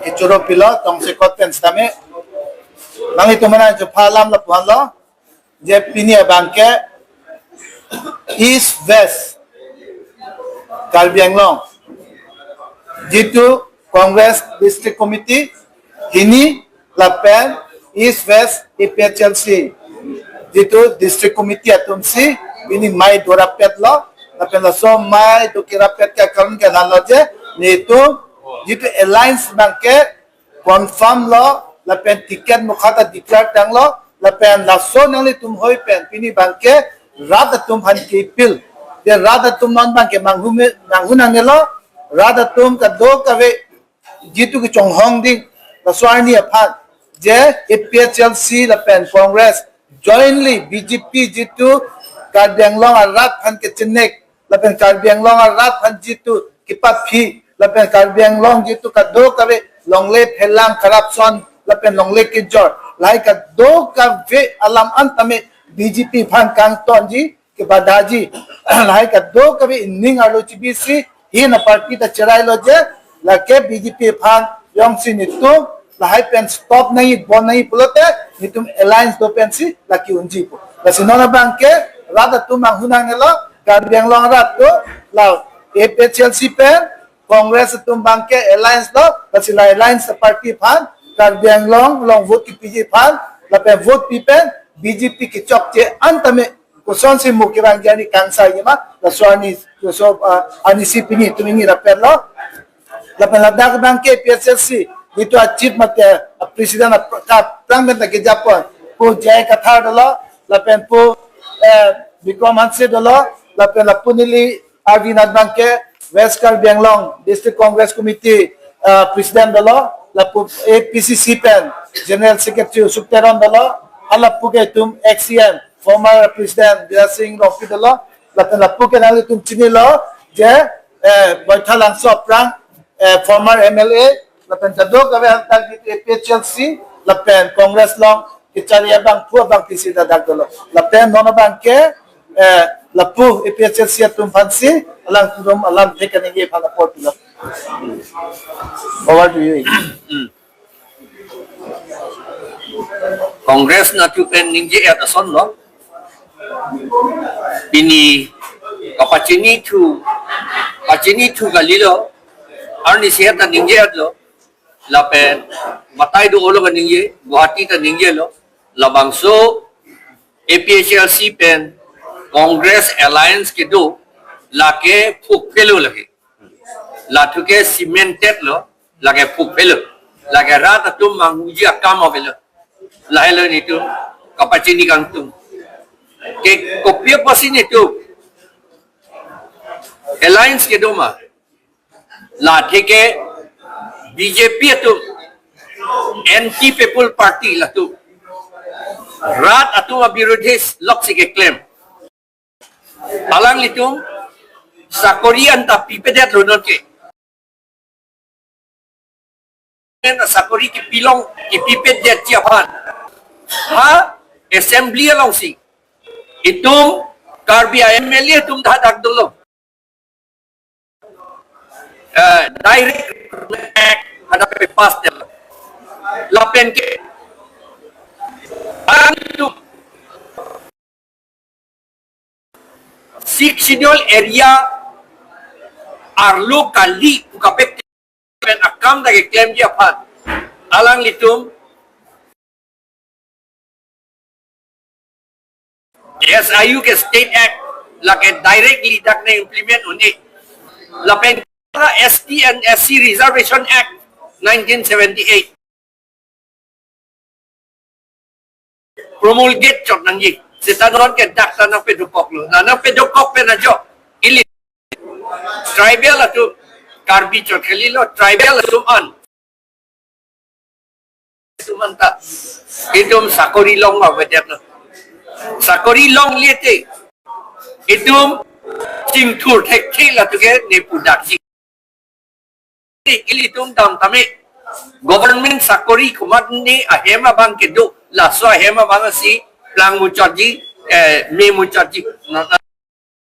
Ichuro pilo tong se koten stame nangi tumana jo phalam la puan lo je pinia bangke east west Karbi Anglong jitu Congress District Committee hini lapen east west EPHLC jitu District Committee atumsi ini mai dorapet lo lapen lo so mai dokirapet ka karon ke nalo je nitu jitu alliance bangke confirm lo lapen tiket mukhata declare tang lo lapen laso nangli tum hoi pen pini bangke rada tum han kipil de rada tum non bangke manghuna ngelo rada tum ka do kawe jitu ki chonghong ding laswani aphat je APHLC lapen Congress jointly BJP jitu Karbi Anglong arat han ke chenek lapen Karbi Anglong arat han jitu kipat phi lapen Karbi Anglong jitu ka do kawe longle phelang corruption lapen longle ki jor lai ka do ka ve alam antame BJP phan kang ton ji ke badaji lai ka do ka ve ning alo BC hi na party ta charai lo je la ke BJP phan yong si nitu lai pen stop nahi bon nahi pulote nitum alliance do pen si la ki unji po la sinona banke rada tu manghuna ngelo Karbi Anglong rat to la APHLC pen Congress tum bangke alliance lo la alliance party phan Karbi Anglong long vote ki PG phan la pe vote pipen BJP ki chok che antame kuson si mukirang jani kansa yima la swani so anisi pini tumingi la pe lo la pe la dak bangke PSLC itu chief mate president ka prangmen ta ke Japan po jay katha dolo la pe po Bikram Hanse dolo la pe la punili Arvinad bangke West Karbi Anglong District Congress Committee President dolo la APCC pen General Secretary Subteron dolo ala puke tum XCM former President Dea Singh Rofi dolo la puke nali tum chini lo je baithalang soprang former MLA la pen tado kawe hantak di APHLC la pen Congress long kichari bang pu bang PC da dak dolo la pen nono bang ke la pu APHLC tum fansi alang tum alam tekan ngi phala port lo over to you Congress na tu pen ningje at ason lo bini kapachini tu galilo arni sihat na ningje at lo la pen matai do olo ka ningje Guwahati ta ningje lo labangso APHLC pen Congress Alliance ke do lake phuk pelo lage latuke cemented lo lage phuk pelo lage rata tum manguji akam avelo lahelo nitu kapachini kantum ke kopia pasin itu alliance ke doma la theke BJP tu anti people party la tu rat atu birodhis loksi ke claim alang litum sakorian ta pipedet lonon ke sakori ki pilong ki pipet dia tiapan ha assembly along si itum Karbi MLA tum dhadak dolo direct act ada pe pass dia lapen ke antu six schedule area arlo kali kapek pen akam dage claim dia pat alang litum SIU ke state act lake directly dakne implement uni lapen ST and SC reservation act 1978 promulgate chot nangji sitanon ke dakta na pedukok lo na pedukok pe na jo ili tribal atu Karbi chot khelilo tribal atu an tumanta idum sakori long ma vedet no sakori long liete idum chingthur thek thela tuge ne pudak ji ili tum dam tame government sakori kumat ni ahema bang kedu la so ahema bang si plang muchaji me muchaji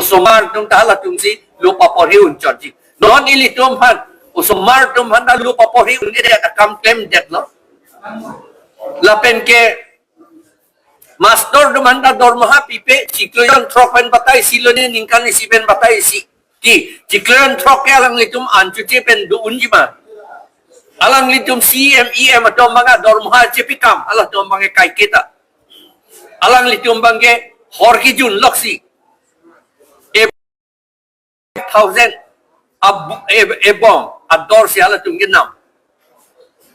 somar tum tala tum si lupa pori unchaji non ili tum han usumar tum handa lupa pori undi dia kam claim debt lo lapen ke master tum handa dormaha pipe cikloyan tropen batai silone ningkan isi pen batai isi ti cikloyan troke alang litum ancuci pen du unjima alang litum CMEM atau mga dormaha cepikam alah tum mga kai kita alang litum bangge horki jun loksi 1,000 ebom ador siya la tungginam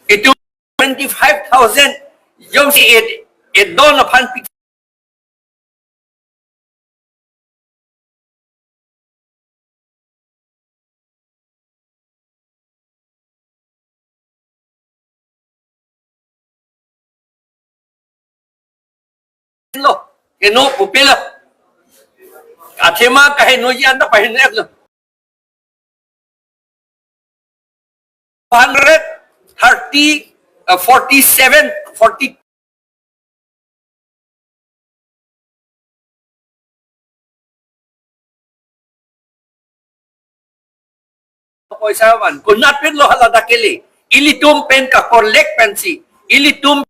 itu 25,000 yung si don upon lo eno pupila atema kahino yan na pahinek lo 40 Koisawan kunapin lo halada kili ilitum pen ka collect pensi ilitum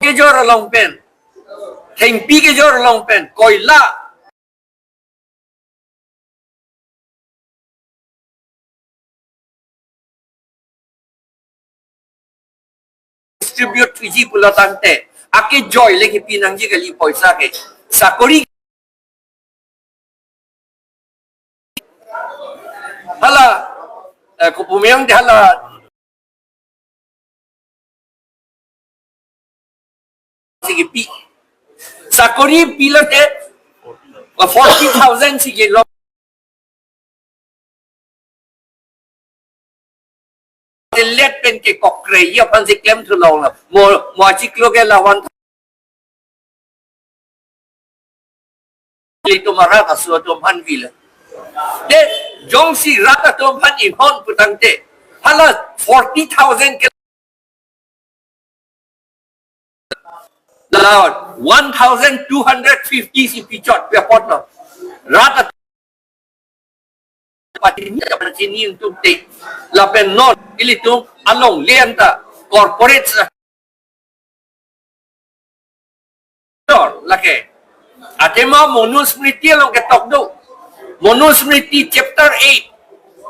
ke jor long pen thengpi ke jor long pen koila distribute 3G pula tante ake joy lagi pinang ji kali poisa ke sakori hala kupumiyang di hala sige pi sakori pila te 40,000 sige lo let pen ke kokre ya pan si claim to long la mo chiklo ke la wan li to mara ka so to man vil de jong si rata to man in hon putang te hala 40,000 ke la 1,250 si pichot pe pot no rata patinya pada sini untuk te la pen non ilitum along lenta corporate sector lake atema monusmriti along ke tok do monusmriti chapter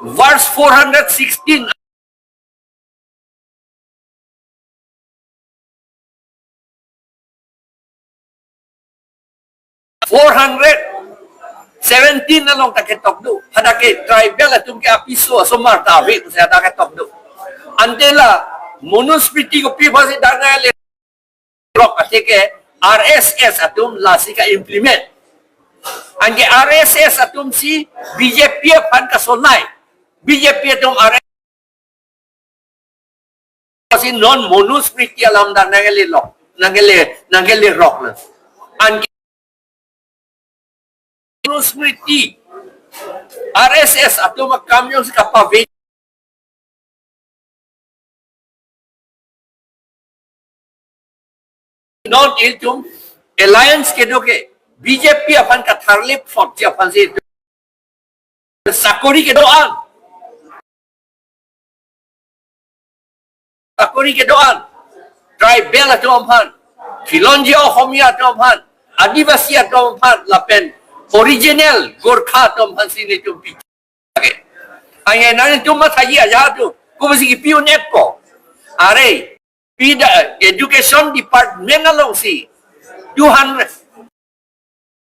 8 verse 416 417 along taketok do hadake tribal atum ke apiso asomar tawi sa taketok do antela monuspriti ko piba si danale rock atike RSS atum lasika implement angge RSS atum si BJP pan kasonai BJP atum RSS si non monuspriti alam danale lock nangele rock la angge Smriti RSS atau makamyo sa kapave non iltum alliance ke doke BJP apan ka tharlip fort si apan si sakori ke doan tribal atau amhan Filonji Ohomia atau amhan Adivasi atau amhan lapen original Gorkha tom hansi ne tum pi ay na tum mathayi aja tu ko basi piu net ko are pida education department along si 200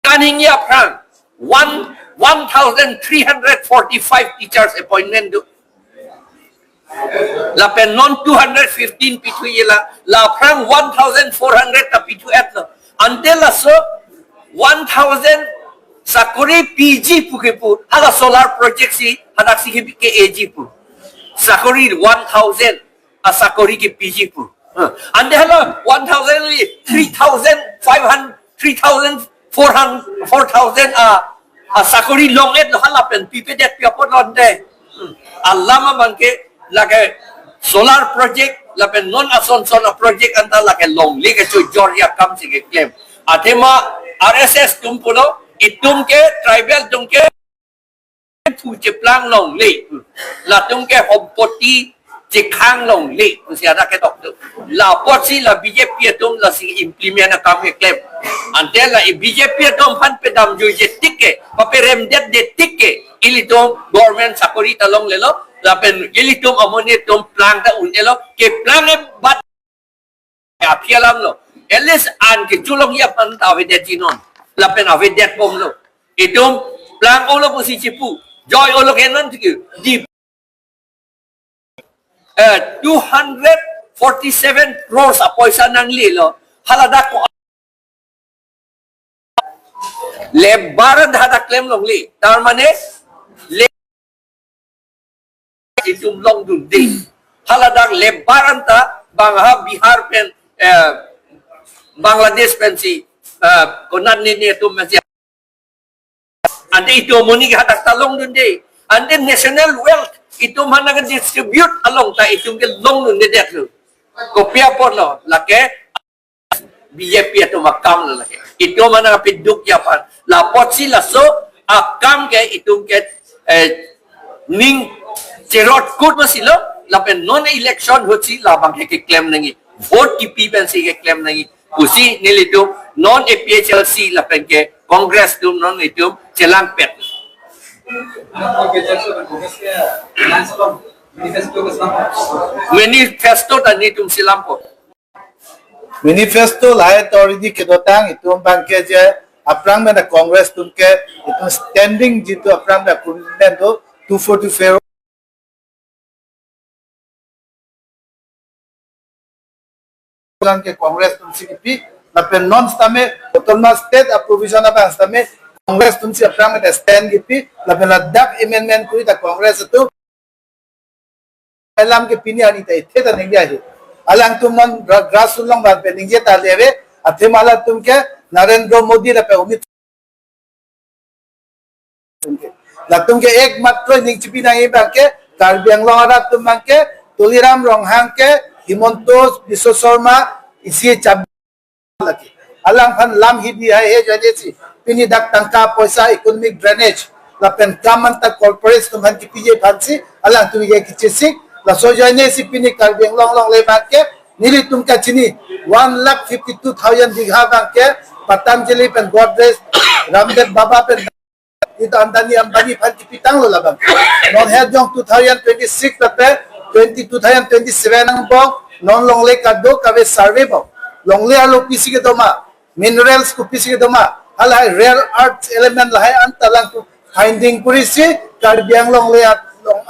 kaning ya prang 1,345 teachers appointment do la pen non 215 pitu yela la prang 1,400 ta pitu at until la so 1,000 Sakuri PG pukepu hala solar project si hanak si ke AG pu Sakuri 1,000 a Sakuri ke PG pu ande hala 1,000 3,500 3,400 a Sakuri long et hala pen pipe det piapot londe allama manke lage solar project la pen non ason project anta lage long le ke Georgia kam si ke claim atema RSS tumpulo itum ke tribal tung ke thu che plang long le la tung ke hom poti che khang long le sia da ke tok tu la pot si la BJP tum la si implement na kam ke klem ante la BJP tum han pe dam ju je tikke pa pe rem det de tikke ili tum government sakori talong le lo la pen ili tum amoni tum plang ta un lo ke plang e bat apialam lo eles an ke chulong ya pan ta ve de jinon la pen ave det pom lo itum plang olo po si chipu joy olo kenan ti di 247 crores apoysa nang lilo halada ko lebaran hada claim long li tar mane le itum long dun di halada lebaran ta bangha bihar pen Bangladesh pen si konan ni tu masih ande itu moni hadak talong dun di ande national wealth itu mana kan distribute along ta itu ke long dun de tu kopia por lo lake BJP itu makam lo lake itu mana piduk ya pan la pot si la so akam ke itu ke ning cerot kut masilo la pen non election hochi la bang ke claim nangi vote TP pen si ke claim nangi usi nilitu non APHLC la pen ke congress tu non itu celang pet manifesto tadi tum silam po manifesto lahe already kedotang itu bangke je aprang mena congress tumke itu standing jitu aprang da kunden to 244 ke congress tumsi kipi lapen non stame otomna state approvision apa stame congress tumsi aprang mena stand kipi lapen dak amendment kui da congress tu alam ke pini ani tai theta ningia he alang tumman grasulong ba pe ningia ta leve athemala tumke narendra modi la pe umit la tumke ek matra ningchipi na ye banke Karbi Anglong ara tummanke Tuliram Ronghang ke Himonto Biswa Sharma isi chab laki alang phan lam hi bi hai he jane si pini dak tangka paisa economic drainage la pen kaman ta corporate tumhan ki pije phansi alang tumi ke kichisi la so jane si pini Karbi Anglong long le banke nili tumka chini 1,52,000 bigha banke Patanjali pen Godrej Ramdev Baba pen itu Ambani phan ki pitang lo la banke non he jong 2026 la pe 2027 ang bong non longle kaddo kabe survey bo longle alo pisi ke doma minerals ko pisi ke doma halai rare earth element lahai antalang ko finding kurisi Karbi Anglong le long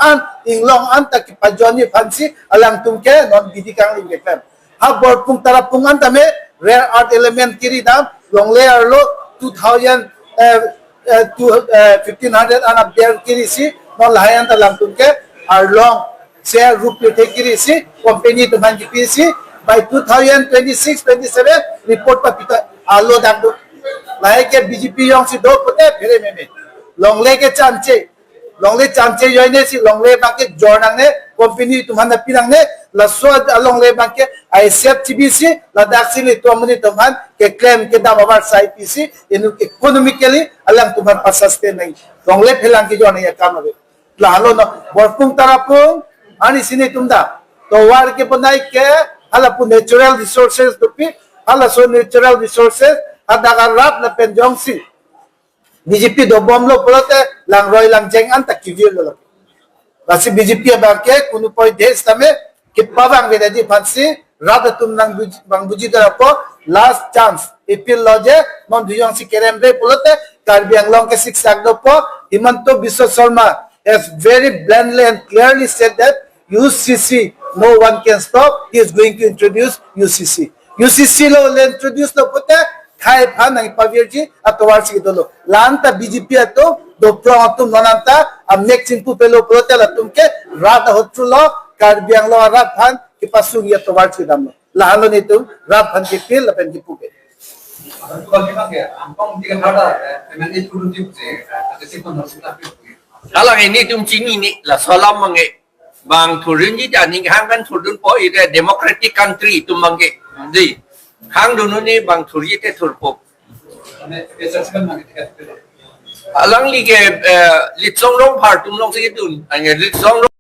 an tak pajoni fansi alang tumke non bidikang ling ketam ha bor pung tarapung an tame rare earth element kiri dam longle alo 1500 an abder kirisi non lahai antalang tumke arlong share rupee tekirisi company to man GPC by 2026-27 report pa pita alo dangdo lahe ke BJP yong si do pote phere meme longle ke chamche joine si longle banke jornang ne company to man pinang ne la so longle banke ICF TBC la daksili to amni to man ke claim ke dam abar SIPC inu economically alang to man sustain nai longle phelang ki jone ya kam hobe la halo no borpung tarapung ani sini tumda to war ke banai ke hala pu natural resources to pi hala so natural resources adaga rat na penjong si BJP do bom lo polote lang roy lang jeng an tak kivir lo basi BJP ba ke kunu poi desh tame ke pawang ve di phansi rat tum nang bang buji da ko last chance appeal loje non duyong si keremre polote Karbi Anglong ke siksak do po Himanto Biswa Sharma has very blandly and clearly said that UCC, no one can stop. He is going to introduce UCC. UCC lo introduce lo putte khai phan nang pavirji atwar si dolo. Lanta BJP ato do pro atum nonanta am next in pupelo protela tumke rada hotrulo Karbi Anglong rat phan ki pasung ya atwar si dam. Lahalo ni tum rat phan ki pil apen ki puke. Alang ini tum cini ni la salam mange bang turun ji jani hang kan turun po ide democratic country tum mange di hang dunu ni bang turi te turpo Alang li ke litzong long par tum long sige tun, ang litzong